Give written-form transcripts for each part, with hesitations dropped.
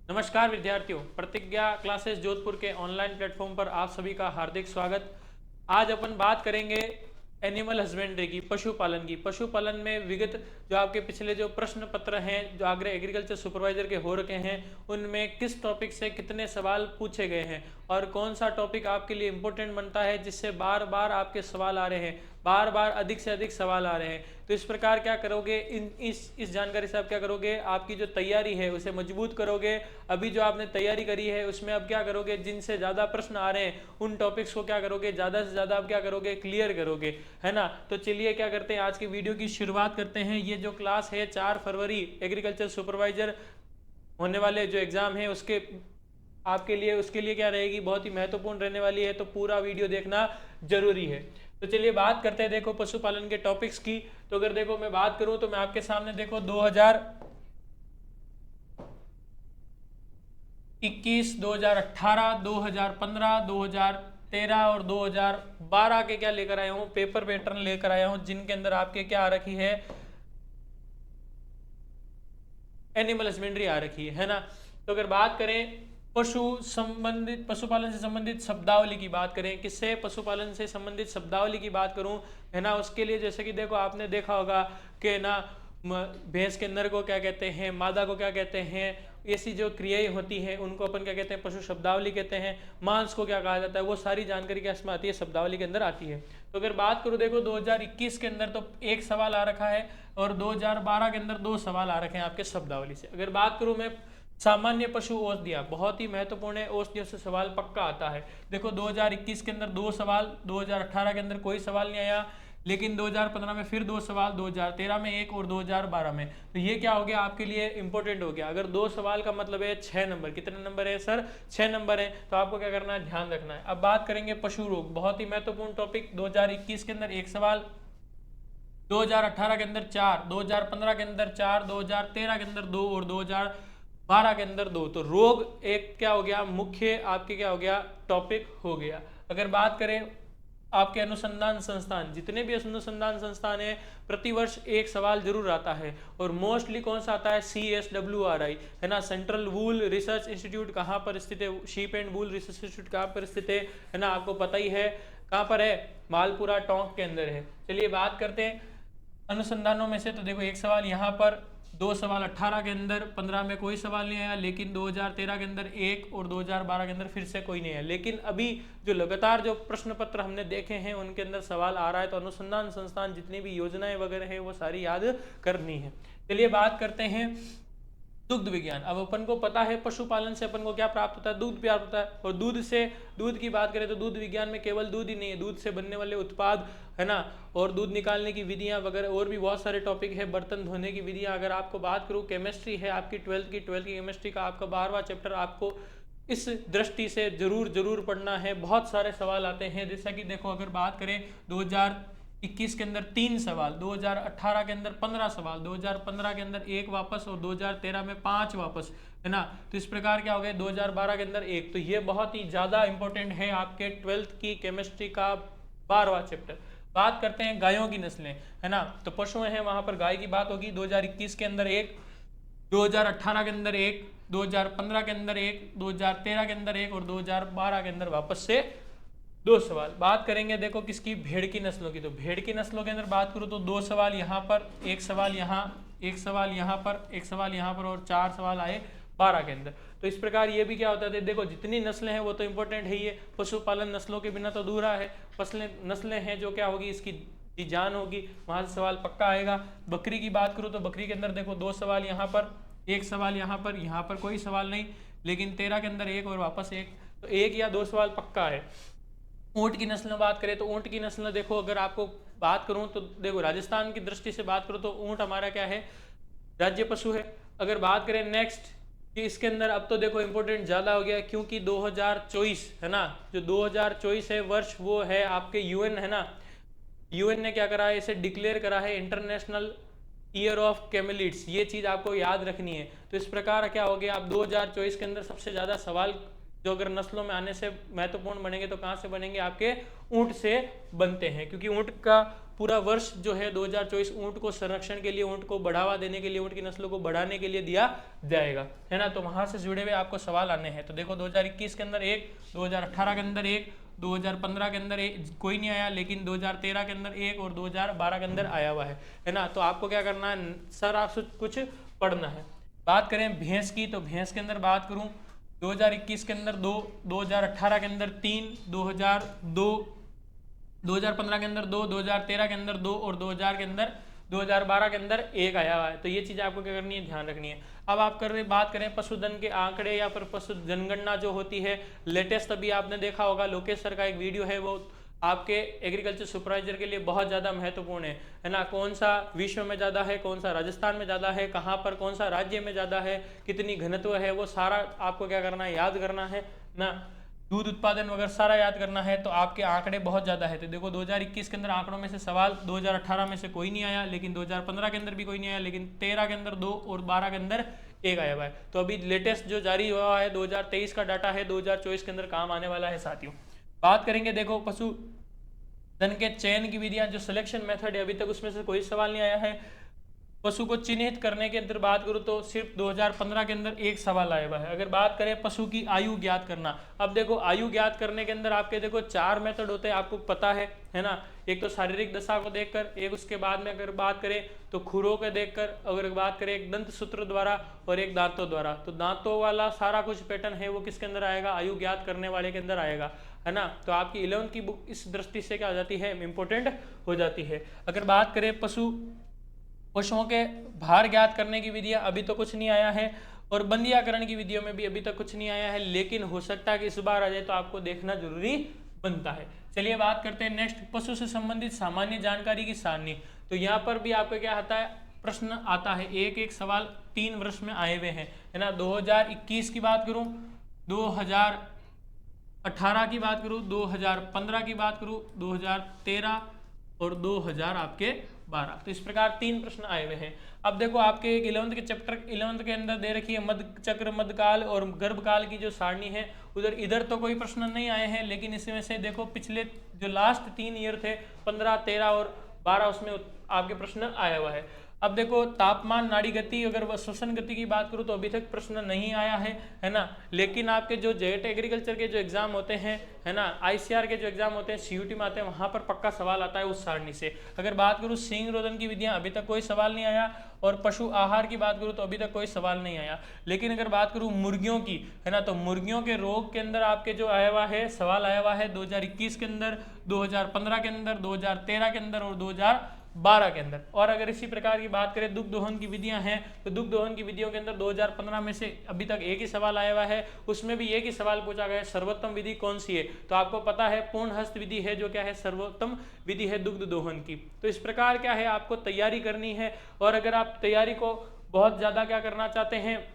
नमस्कार विद्यार्थियों, प्रतिज्ञा क्लासेस जोधपुर के ऑनलाइन प्लेटफॉर्म पर आप सभी का हार्दिक स्वागत। आज अपन बात करेंगे एनिमल हस्बेंड्री की, पशुपालन की। पशुपालन में विगत जो आपके पिछले जो प्रश्न पत्र हैं जो आगरे एग्रीकल्चर सुपरवाइजर के हो रखे हैं, उनमें किस टॉपिक से कितने सवाल पूछे गए हैं और कौन सा टॉपिक आपके लिए इम्पोर्टेंट बनता है जिससे बार बार आपके सवाल आ रहे हैं, बार बार अधिक से अधिक सवाल आ रहे हैं। तो इस प्रकार क्या करोगे, इस जानकारी से आप क्या करोगे, आपकी जो तैयारी है उसे मजबूत करोगे। अभी जो आपने तैयारी करी है उसमें अब क्या करोगे, जिनसे ज़्यादा प्रश्न आ रहे हैं उन टॉपिक्स को क्या करोगे, ज़्यादा से ज़्यादा आप क्या करोगे, क्लियर करोगे, है ना। तो चलिए क्या करते हैं, आज की वीडियो की शुरुआत करते हैं। ये जो क्लास है 4 फरवरी एग्रीकल्चर सुपरवाइजर होने वाले जो एग्ज़ाम है उसके आपके लिए, उसके लिए क्या रहेगी, बहुत ही महत्वपूर्ण रहने वाली है। तो पूरा वीडियो देखना जरूरी है। तो चलिए बात करते हैं देखो पशुपालन के टॉपिक्स की। तो अगर देखो मैं बात करूं तो मैं आपके सामने देखो 2021, 2018, 2015, 2013 और 2012 के क्या लेकर आया हूं, पेपर पैटर्न लेकर आया हूं, जिनके अंदर आपके क्या आ रखी है, एनिमल हस्बेंड्री आ रखी है ना। तो अगर बात करें पशुपालन से संबंधित शब्दावली की बात करें, किससे, पशुपालन से संबंधित शब्दावली की बात करूं, है ना। उसके लिए जैसे कि देखो आपने देखा होगा कि ना भैंस के नर को क्या कहते हैं, मादा को क्या कहते हैं, ऐसी जो क्रियाएं होती हैं उनको अपन क्या कहते हैं, पशु शब्दावली कहते हैं। मांस को क्या कहा जाता है, वो सारी जानकारी क्या इसमें आती है, शब्दावली के अंदर आती है। तो अगर बात करूं देखो 2021 के अंदर तो एक सवाल आ रखा है और 2012 के अंदर 2 सवाल आ रखे हैं आपके शब्दावली से। अगर बात करूं मैं सामान्य पशु औषधियां, बहुत ही महत्वपूर्ण है, औषधियों से सवाल पक्का आता है। देखो 2021 के अंदर 2 सवाल, 2018 के अंदर कोई सवाल नहीं आया, लेकिन 2015 में फिर 2 सवाल, 2013 में 1 और 2012 में। तो ये क्या हो गया आपके लिए, इंपॉर्टेंट हो गया। अगर 2 सवाल का मतलब है 6 नंबर, कितने नंबर है सर, 6 नंबर है। तो आपको क्या करना है, ध्यान रखना है। अब बात करेंगे पशु रोग, बहुत ही महत्वपूर्ण टॉपिक। 2021 के अंदर 1 सवाल, 2018 के अंदर 4, 2015 के अंदर 4, 2013 के अंदर 2 और 2012 के अंदर 2। तो रोग एक क्या हो गया, मुख्य आपके क्या हो गया, टॉपिक हो गया। अगर बात करें आपके अनुसंधान संस्थान, जितने भी अनुसंधान संस्थान है, प्रतिवर्ष एक सवाल जरूर आता है और मोस्टली कौन सा आता है, CSWRI, है ना, सेंट्रल वूल रिसर्च इंस्टीट्यूट कहाँ पर स्थित है, sheep and wool research institute कहाँ पर स्थित है ना, आपको पता ही है कहाँ पर है, मालपुरा टोंक के अंदर है। चलिए बात करते हैं अनुसंधानों में से। तो देखो एक सवाल यहाँ पर, 2 सवाल 18 के अंदर, 15 में कोई सवाल नहीं आया, लेकिन 2013 के अंदर 1 और 2012 के अंदर फिर से कोई नहीं आया। लेकिन अभी जो लगातार जो प्रश्न पत्र हमने देखे हैं उनके अंदर सवाल आ रहा है। तो अनुसंधान संस्थान जितनी भी योजनाएं वगैरह है वो सारी याद करनी है। चलिए बात करते हैं दुग्ध विज्ञान। अब अपन को पता है पशुपालन से अपन को क्या प्राप्त होता है, दूध प्राप्त होता है। और दूध की बात करें तो दूध विज्ञान में केवल दूध ही नहीं है, दूध से बनने वाले उत्पाद, है ना, और दूध निकालने की विधियां वगैरह और भी बहुत सारे टॉपिक है, बर्तन धोने की विधियां। अगर आपको बात करूं, केमिस्ट्री है आपकी 12th की केमिस्ट्री का आपका 12वां चैप्टर, आपको इस दृष्टि से जरूर पढ़ना है। बहुत सारे सवाल आते हैं, जैसा कि देखो अगर बात करें 2021 के अंदर 3 सवाल, 2018 के अंदर 15 सवाल, 2015 के अंदर 1 वापस और 2013 में 5 वापस, है ना। तो इस प्रकार क्या हो गया, 2012 के अंदर 1। तो ये बहुत ही ज़्यादा इंपॉर्टेंट है आपके 12th की केमिस्ट्री का 12वां चैप्टर। बात करते हैं गायों की नस्लें, है ना। तो पशु हैं, वहां पर गाय की बात होगी। 2021 के अंदर 1, 2018 के अंदर 1, 2015 के अंदर 1, 2013 के अंदर 1 और 2012 के अंदर वापस से 2 सवाल। बात करेंगे देखो किसकी, भेड़ की नस्लों की। तो भेड़ की नस्लों के अंदर बात करूँ तो 2 सवाल यहाँ पर, 1 सवाल यहाँ, 1 सवाल यहाँ पर, 1 सवाल यहाँ पर और 4 सवाल आए 12 के अंदर। तो इस प्रकार ये भी क्या होता है, देखो जितनी नस्लें हैं वो तो इंपॉर्टेंट है ही है, पशुपालन नस्लों के बिना तो अधूरा है। नस्लें हैं जो क्या होगी, इसकी जान होगी, वहां से सवाल पक्का आएगा। बकरी की बात करूँ तो बकरी के अंदर देखो 2 सवाल यहाँ पर, 1 सवाल यहाँ पर, यहाँ पर कोई सवाल नहीं, लेकिन 13 के अंदर 1 और वापस 1। तो 1 या 2 सवाल पक्का है। ऊंट की नस्ल में बात करें तो ऊंट की नस्ल देखो, अगर आपको बात करूं तो देखो राजस्थान की दृष्टि से बात करूं तो ऊंट हमारा क्या है, राज्य पशु है। अगर बात करें नेक्स्ट कि इसके अंदर, अब तो देखो इंपॉर्टेंट ज़्यादा हो गया क्योंकि 2024 है ना, जो 2024 है वर्ष, वो है आपके यूएन, है ना। यूएन ने क्या करा है, इसे डिक्लेयर करा है इंटरनेशनल ईयर ऑफ कैमेलिड्स। ये चीज़ आपको याद रखनी है। तो इस प्रकार क्या हो गया, अब 2024 के अंदर सबसे ज़्यादा सवाल जो अगर नस्लों में आने से महत्वपूर्ण बनेंगे तो कहाँ से बनेंगे, आपके ऊंट से बनते हैं, क्योंकि ऊंट का पूरा वर्ष जो है 2024 ऊंट को संरक्षण के लिए, ऊंट को बढ़ावा देने के लिए, ऊंट की नस्लों को बढ़ाने के लिए दिया जाएगा, है ना। तो वहां से जुड़े हुए आपको सवाल आने हैं। तो देखो 2021 के अंदर एक, 2018 के अंदर एक, 2015 के अंदर एक कोई नहीं आया, लेकिन 2013 के अंदर एक और 2012 के अंदर आया हुआ है ना। तो आपको क्या करना है सर, आप कुछ पढ़ना है। बात करें भैंस की, तो भैंस के अंदर बात करूं 2021 के अंदर 2, 2018 के अंदर 3, 2015 के अंदर 2, 2013 के अंदर 2 और 2012 के अंदर एक आया हुआ है। तो ये चीज़ आपको क्या करनी है, ध्यान रखनी है। अब आप बात करें पशुधन के आंकड़े या फिर पशु जनगणना जो होती है लेटेस्ट, अभी आपने देखा होगा लोकेश सर का एक वीडियो है, वो आपके एग्रीकल्चर सुपरवाइजर के लिए बहुत ज़्यादा महत्वपूर्ण है ना। कौन सा विश्व में ज़्यादा है, कौन सा राजस्थान में ज़्यादा है, कहाँ पर कौन सा राज्य में ज़्यादा है, कितनी घनत्व है, वो सारा आपको क्या करना है, याद करना है ना। दूध उत्पादन वगैरह सारा याद करना है। तो आपके आंकड़े बहुत ज़्यादा है। तो देखो 2021 के अंदर आंकड़ों में से सवाल 2018 में से कोई नहीं आया, लेकिन 2015 के अंदर भी कोई नहीं आया, लेकिन 13 के अंदर 2 और 12 के अंदर एक आया हुआ है। तो अभी लेटेस्ट जो जारी हुआ है 2023 का डाटा है, 2024 के अंदर काम आने वाला है साथियों। बात करेंगे देखो पशु धन के चयन की विधियां, जो सिलेक्शन मेथड है, अभी तक उसमें से कोई सवाल नहीं आया है। पशु को चिन्हित करने के अंदर बात करूं तो सिर्फ 2015 के अंदर एक सवाल आया हुआ है। अगर बात करें पशु की आयु ज्ञात करना, अब देखो आयु ज्ञात करने के अंदर आपके देखो 4 मेथड होते हैं, आपको पता है ना। एक तो शारीरिक दशा को देखकर, एक उसके बाद में अगर बात करें तो खुरों को देखकर, अगर बात करें एक दंत सूत्र द्वारा और एक दांतों द्वारा। तो दांतों वाला सारा कुछ पैटर्न है वो किसके अंदर आएगा, आयु ज्ञात करने वाले के अंदर आएगा, है ना। तो आपकी 11वीं की बुक इस दृष्टि से क्या हो जाती है, इंपॉर्टेंट हो जाती है। अगर बात करें पशुओं के भार ज्ञात करने की विधियां, अभी तो कुछ नहीं आया है, और बंदियाकरण की विधियों में भी अभी तक कुछ नहीं आया है, लेकिन हो सकता है कि इस बार आ जाए, तो आपको देखना जरूरी बनता है। चलिए बात करते हैं नेक्स्ट, पशु से संबंधित सामान्य जानकारी की सारणी। तो यहाँ पर भी आपको क्या आता है, प्रश्न आता है, एक एक सवाल 3 वर्ष में आए हुए हैं, है ना। 2021 की बात करूं, 2018 की बात करूं, 2015 की बात करूं, 2013 और 2000 आपके 12। तो इस प्रकार 3 प्रश्न आए हुए हैं। अब देखो आपके 11वीं के चैप्टर 11वीं के अंदर दे रखी है मध्य चक्र, मध्यकाल और गर्भकाल की जो सारणी है, इधर तो कोई प्रश्न नहीं आए हैं, लेकिन इसमें से देखो पिछले जो लास्ट 3 ईयर थे 15, 13 और 12, उसमें आपके प्रश्न आया हुआ है। अब देखो तापमान, नाड़ी गति, अगर वह श्वसन गति की बात करूं तो अभी तक प्रश्न नहीं आया है ना। लेकिन आपके जो जेट एग्रीकल्चर के जो एग्जाम होते हैं, है ना, आईसीआर के जो एग्जाम होते हैं, सीयूटी में आते हैं, वहां पर पक्का सवाल आता है उस सारणी से। अगर बात करूं सींग रोधन की विधियां, अभी तक कोई सवाल नहीं आया, और पशु आहार की बात करूं तो अभी तक कोई सवाल नहीं आया। लेकिन अगर बात करूं मुर्गियों की, है ना, तो मुर्गियों के रोग के अंदर आपके जो आया हुआ है, सवाल आया हुआ है 2021 के अंदर, 2015 के अंदर, 2013 के अंदर और 2012 के अंदर। और अगर इसी प्रकार की बात करें दुग्ध दोहन की विधियां हैं, तो दुग्ध दोहन की विधियों के अंदर 2015 में से अभी तक एक ही सवाल आया हुआ है, उसमें भी एक ही सवाल पूछा गया है, सर्वोत्तम विधि कौन सी है। तो आपको पता है पूर्ण हस्त विधि है, जो क्या है, सर्वोत्तम विधि है दुग्ध दोहन की। तो इस प्रकार क्या है, आपको तैयारी करनी है। और अगर आप तैयारी को बहुत ज्यादा क्या करना चाहते हैं,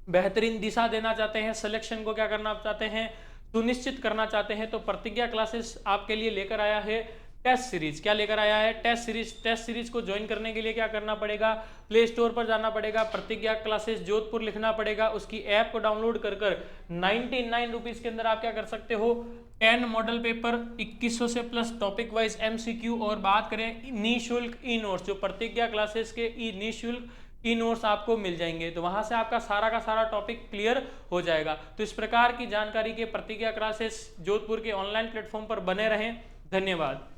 बेहतरीन दिशा देना चाहते हैं, सिलेक्शन को क्या करना चाहते हैं, सुनिश्चित करना चाहते हैं, तो प्रतिज्ञा क्लासेस आपके लिए लेकर आया है टेस्ट सीरीज। क्या लेकर आया है, टेस्ट सीरीज। टेस्ट सीरीज को ज्वाइन करने के लिए क्या करना पड़ेगा, प्ले स्टोर पर जाना पड़ेगा, प्रतिज्ञा क्लासेस जोधपुर लिखना पड़ेगा, उसकी ऐप को डाउनलोड कर 99 रुपीज के अंदर आप क्या कर सकते हो, 10 मॉडल पेपर 2100 से प्लस टॉपिक वाइज एमसीक्यू, और बात करें निःशुल्क ई नोट्स, जो प्रतिज्ञा क्लासेस के निःशुल्क ई नोट्स आपको मिल जाएंगे। तो वहां से आपका सारा का सारा टॉपिक क्लियर हो जाएगा। तो इस प्रकार की जानकारी के प्रतिज्ञा क्लासेस जोधपुर के ऑनलाइन प्लेटफॉर्म पर बने रहें। धन्यवाद।